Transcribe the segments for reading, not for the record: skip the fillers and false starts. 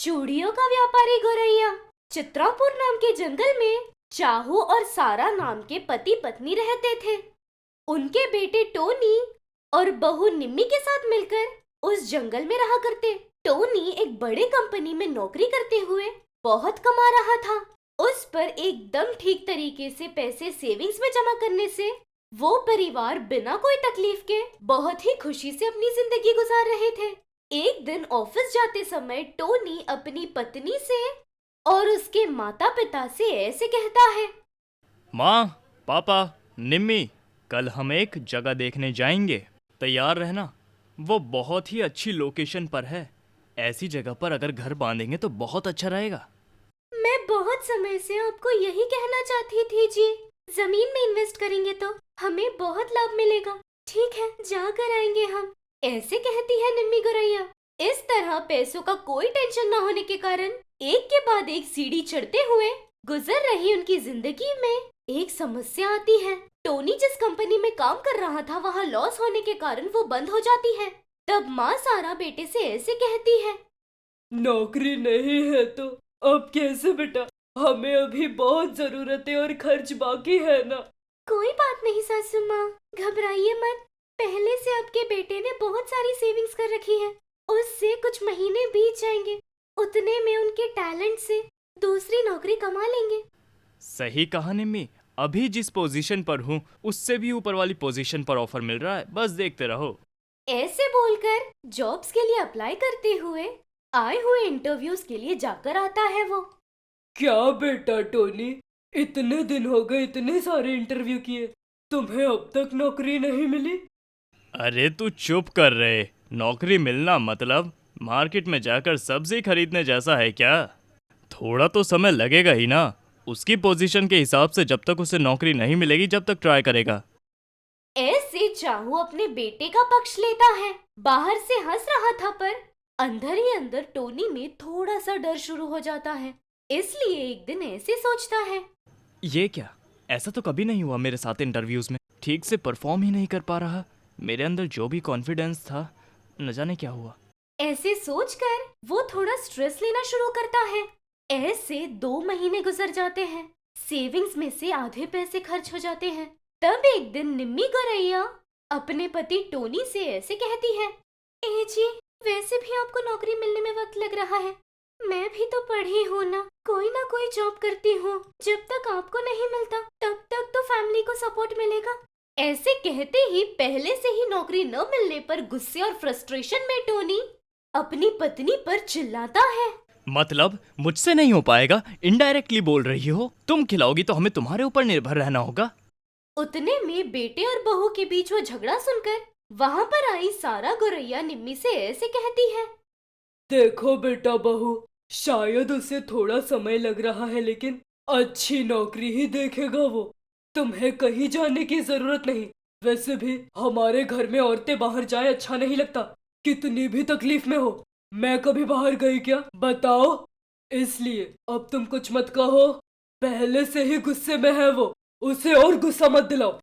चूड़ियों का व्यापारी गौरैया। चित्रापुर नाम के जंगल में चाहू और सारा नाम के पति पत्नी रहते थे। उनके बेटे टोनी और बहू निम्मी के साथ मिलकर उस जंगल में रहा करते। टोनी एक बड़े कंपनी में नौकरी करते हुए बहुत कमा रहा था। उस पर एकदम ठीक तरीके से पैसे सेविंग्स में जमा करने से वो परिवार बिना कोई तकलीफ के बहुत ही खुशी से अपनी जिंदगी गुजार रहे थे। एक दिन ऑफिस जाते समय टोनी अपनी पत्नी से और उसके माता पिता से ऐसे कहता है। माँ, पापा, निम्मी, कल हम एक जगह देखने जाएंगे। तैयार रहना। वो बहुत ही अच्छी लोकेशन पर है। ऐसी जगह पर अगर घर बांधेंगे तो बहुत अच्छा रहेगा। मैं बहुत समय से आपको यही कहना चाहती थी जी। जमीन में इन्वेस्ट करेंगे तो हमें बहुत लाभ मिलेगा। ठीक है, जाकर आएंगे हम, ऐसे कहती है निम्मी गौरैया। इस तरह पैसों का कोई टेंशन न होने के कारण एक के बाद एक सीढ़ी चढ़ते हुए गुजर रही उनकी जिंदगी में एक समस्या आती है। टोनी जिस कंपनी में काम कर रहा था वहाँ लॉस होने के कारण वो बंद हो जाती है। तब माँ सारा बेटे से ऐसे कहती है। नौकरी नहीं है तो अब कैसे बेटा? हमें अभी बहुत जरूरत है और खर्च बाकी है ना। कोई बात नहीं सासू माँ, घबराइए मत। पहले से आपके बेटे ने बहुत सारी सेविंग्स कर रखी है। उससे कुछ महीने बीत जाएंगे, उतने में उनके टैलेंट से दूसरी नौकरी कमा लेंगे। सही कहा निम्मी। अभी जिस पोजीशन पर हूँ उससे भी ऊपर वाली पोजीशन पर ऑफर मिल रहा है। बस देखते रहो। ऐसे बोलकर जॉब्स के लिए अप्लाई करते हुए आए हुए इंटरव्यूज के लिए जाकर आता है वो। क्या बेटा टोनी, इतने दिन हो गए, इतने सारे इंटरव्यू किए, तुम्हें अब तक नौकरी नहीं मिली? अरे तू चुप कर रहे। नौकरी मिलना मतलब मार्केट में जाकर सब्जी खरीदने जैसा है क्या? थोड़ा तो समय लगेगा ही ना। उसकी पोजीशन के हिसाब से जब तक उसे नौकरी नहीं मिलेगी जब तक ट्राई करेगा। ऐसे चाहू अपने बेटे का पक्ष लेता है। बाहर से हंस रहा था पर अंदर ही अंदर टोनी में थोड़ा सा डर शुरू हो जाता है। इसलिए एक दिन ऐसे सोचता है। ये क्या? ऐसा तो कभी नहीं हुआ मेरे साथ इंटरव्यूज में। ठीक से परफॉर्म ही नहीं कर पा रहा। मेरे अंदर जो भी कॉन्फिडेंस था, न जाने क्या हुआ। ऐसे सोचकर वो थोड़ा स्ट्रेस लेना शुरू करता है। ऐसे 2 महीने गुजर जाते हैं। सेविंग्स में से आधे पैसे खर्च हो जाते हैं। तब एक दिन निम्मी गौरैया अपने पति टोनी से ऐसे कहती है। ए जी, वैसे भी आपको नौकरी मिलने में वक्त लग रहा है। मैं भी तो पढ़ी हूँ ना कोई जॉब करती हूँ। जब तक आपको नहीं मिलता तब तक तो फैमिली को सपोर्ट मिलेगा। ऐसे कहते ही पहले से ही नौकरी न मिलने पर गुस्से और फ्रस्ट्रेशन में टोनी अपनी पत्नी पर चिल्लाता है। मतलब मुझसे नहीं हो पाएगा? इनडायरेक्टली बोल रही हो। तुम खिलाओगी तो हमें तुम्हारे ऊपर निर्भर रहना होगा। उतने में बेटे और बहू के बीच वो झगड़ा सुनकर वहाँ पर आई सारा गौरैया निम्मी से ऐसे कहती है। देखो बेटा बहू, शायद उसे थोड़ा समय लग रहा है लेकिन अच्छी नौकरी ही देखेगा वो। तुम्हें कहीं जाने की जरूरत नहीं। वैसे भी हमारे घर में औरतें बाहर जाए अच्छा नहीं लगता, कितनी भी तकलीफ में हो। मैं कभी बाहर गई क्या, बताओ? इसलिए अब तुम कुछ मत कहो। पहले से ही गुस्से में है वो, उसे और गुस्सा मत दिलाओ।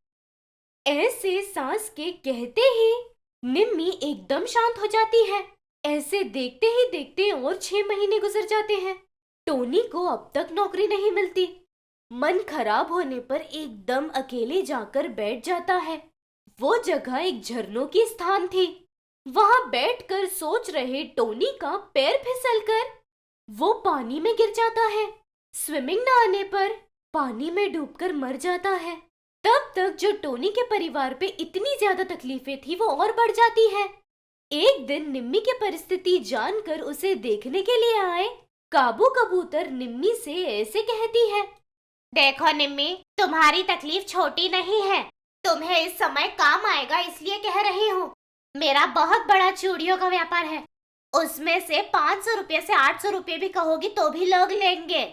ऐसे सास के कहते ही निम्मी एकदम शांत हो जाती है। ऐसे देखते ही देखते और 6 महीने गुजर जाते हैं। टोनी को अब तक नौकरी नहीं मिलती। मन खराब होने पर एकदम अकेले जाकर बैठ जाता है। वो जगह एक झरनों की स्थान थी। वहां बैठकर सोच रहे टोनी का पैर फिसलकर वो पानी में गिर जाता है। स्विमिंग न आने पर पानी में डूबकर मर जाता है। तब तक जो टोनी के परिवार पे इतनी ज्यादा तकलीफें थी वो और बढ़ जाती है। एक दिन निम्मी की परिस्थिति जानकर उसे देखने के लिए आए काबू कबूतर निम्मी से ऐसे कहती है। देखो निम्मी, तुम्हारी तकलीफ छोटी नहीं है। तुम्हें इस समय काम आएगा इसलिए कह रही हूँ। मेरा बहुत बड़ा चूड़ियों का व्यापार है। उसमें से 500 रुपये से 800 रुपये भी कहोगी तो भी लोग लेंगे।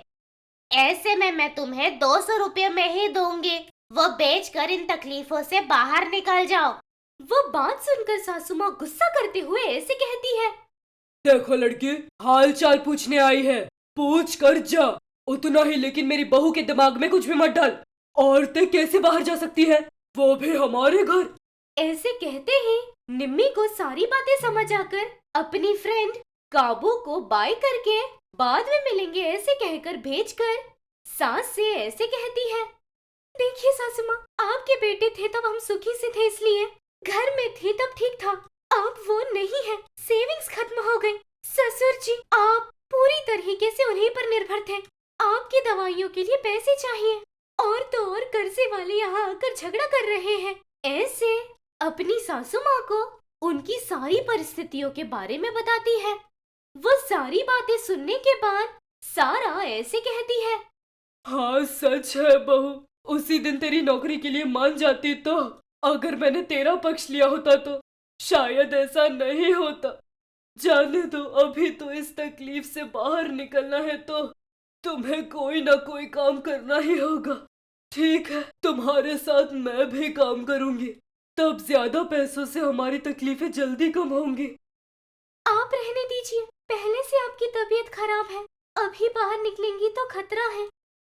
ऐसे में मैं तुम्हें 200 रुपये में ही दूंगी। वो बेचकर इन तकलीफों से बाहर निकल जाओ। वो बात सुनकर सासू माँ गुस्सा करते हुए ऐसे कहती है। देखो लड़की, हाल चाल पूछने आई है, पूछ कर जा। उतना ही, लेकिन मेरी बहू के दिमाग में कुछ भी मत डाल। औरतें कैसे बाहर जा सकती है, वो भी हमारे घर? ऐसे कहते ही निम्मी को सारी बातें समझ आकर अपनी फ्रेंड काबू को बाय करके बाद में मिलेंगे ऐसे कहकर भेजकर सास से ऐसे कहती है, देखिए सासू माँ, आपके बेटे थे तब हम सुखी से थे, इसलिए घर में थे तब ठीक था। अब वो नहीं है, सेविंग्स खत्म हो गई। ससुर जी, आप पूरी तरीके से उन्हीं पर निर्भर थे। आपकी दवाइयों के लिए पैसे चाहिए और तो और कर्जे वाले यहाँ आकर झगड़ा कर रहे हैं। ऐसे अपनी सासू माँ को उनकी सारी परिस्थितियों के बारे में बताती है। वो सारी बातें सुनने के बाद सारा ऐसे कहती है, हाँ सच है बहू, उसी दिन तेरी नौकरी के लिए मान जाती तो अगर मैंने तेरा पक्ष लिया होता तो शायद ऐसा नहीं होता। जाने दो, अभी तो इस तकलीफ से बाहर निकलना है तो तुम्हें कोई ना कोई काम करना ही होगा। ठीक है, तुम्हारे साथ मैं भी काम करूंगी, तब ज्यादा पैसों से हमारी तकलीफें जल्दी कम होंगी। आप रहने दीजिए, पहले से आपकी तबीयत खराब है, अभी बाहर निकलेंगी तो खतरा है।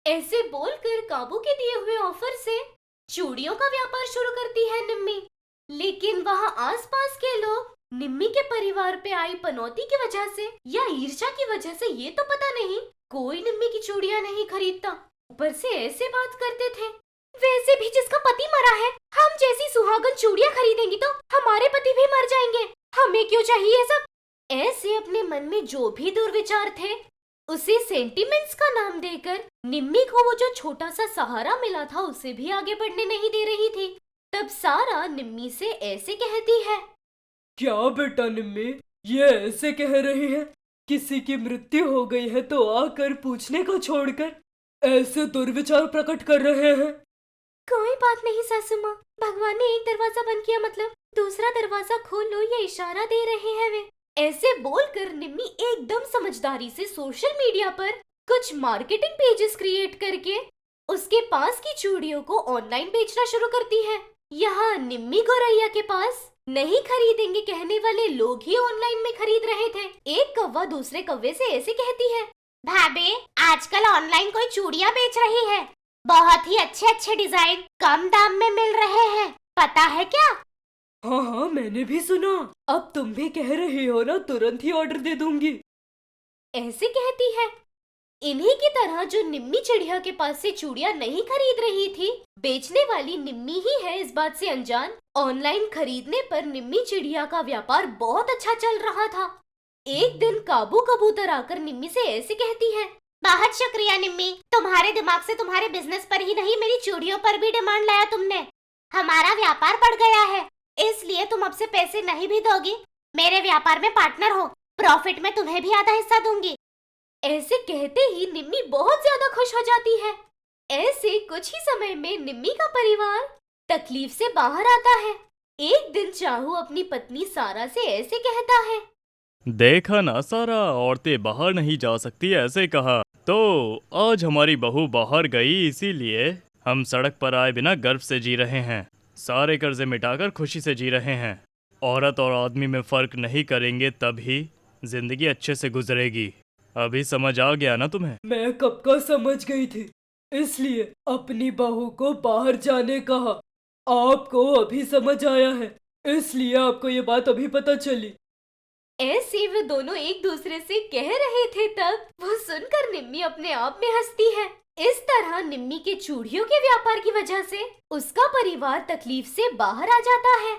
ऐसे बोलकर काबू के दिए हुए ऑफर से चूड़ियों का व्यापार शुरू करती है निम्मी। लेकिन वहाँ आसपास के लोग निम्मी के परिवार पे आई पनौती की वजह से या ईर्ष्या की वजह से ये तो पता नहीं, कोई निम्मी की चूड़ियाँ नहीं खरीदता। ऊपर से ऐसे बात करते थे, वैसे भी जिसका पति मरा है, हम जैसी सुहागन चूड़ियाँ खरीदेंगी तो हमारे पति भी मर जाएंगे, हमें क्यों चाहिए सब। ऐसे अपने मन में जो भी दुर्विचार थे उसे सेंटिमेंट्स का नाम देकर निम्मी को वो जो छोटा सा सहारा मिला था उसे भी आगे बढ़ने नहीं दे रही थी। तब सारा निम्मी से ऐसे कहती है, क्या बेटा निम्मी, ये ऐसे कह रही है? किसी की मृत्यु हो गई है तो आकर पूछने को छोड़कर ऐसे दुर्विचार प्रकट कर रहे हैं। कोई बात नहीं सासू माँ, भगवान ने एक दरवाजा बंद किया मतलब दूसरा दरवाजा खोल लो, ये इशारा दे रहे हैं वे। ऐसे बोलकर निम्मी एकदम समझदारी से सोशल मीडिया पर कुछ मार्केटिंग पेजेस क्रिएट करके उसके पास की चूड़ियों को ऑनलाइन बेचना शुरू करती है। यहाँ निम्मी गौरैया के पास नहीं खरीदेंगे कहने वाले लोग ही ऑनलाइन में खरीद रहे थे। एक कौवा दूसरे कौवे से ऐसे कहती है, भाभी आजकल ऑनलाइन कोई चूड़ियाँ बेच रही है, बहुत ही अच्छे अच्छे डिजाइन कम दाम में मिल रहे हैं, पता है क्या? हाँ हाँ, मैंने भी सुना। अब तुम भी कह रही हो ना, तुरंत ही ऑर्डर दे दूंगी। ऐसे कहती है। इन्हीं की तरह जो निम्मी चिड़िया के पास से चूड़ियाँ नहीं खरीद रही थी, बेचने वाली निम्मी ही है इस बात से अनजान। ऑनलाइन खरीदने पर निम्मी चिड़िया का व्यापार बहुत अच्छा चल रहा था। एक दिन काबू कबूतर आकर निम्मी से ऐसे कहती है, बहुत शुक्रिया निम्मी, तुम्हारे दिमाग से तुम्हारे बिजनेस पर ही नहीं मेरी चूड़ियों पर भी डिमांड लाया तुमने। हमारा व्यापार बढ़ गया है, इसलिए तुम अब से पैसे नहीं भी दोगी, मेरे व्यापार में पार्टनर हो, प्रॉफिट में तुम्हें भी आधा हिस्सा दूंगी। ऐसे कहते ही निम्मी बहुत ज्यादा खुश हो जाती है। ऐसे कुछ ही समय में निम्मी का परिवार तकलीफ से बाहर आता है। एक दिन चाहू अपनी पत्नी सारा से ऐसे कहता है, देखा ना सारा, औरतें बाहर नहीं जा सकती ऐसे कहा, तो आज हमारी बहू बाहर गई, इसीलिए हम सड़क पर आए बिना गर्व से जी रहे हैं, सारे कर्जे मिटाकर खुशी से जी रहे हैं। औरत और आदमी में फर्क नहीं करेंगे तभी जिंदगी अच्छे से गुजरेगी। अभी समझ आ गया ना तुम्हें? मैं कब का समझ गई थी, इसलिए अपनी बहू को बाहर जाने कहा। आपको अभी समझ आया है, इसलिए आपको ये बात अभी पता चली। ऐसे वे दोनों एक दूसरे से कह रहे थे, तब वो सुनकर निम्मी अपने आप में हंसती है। इस तरह निम्मी के चूड़ियों के व्यापार की वजह से उसका परिवार तकलीफ से बाहर आ जाता है।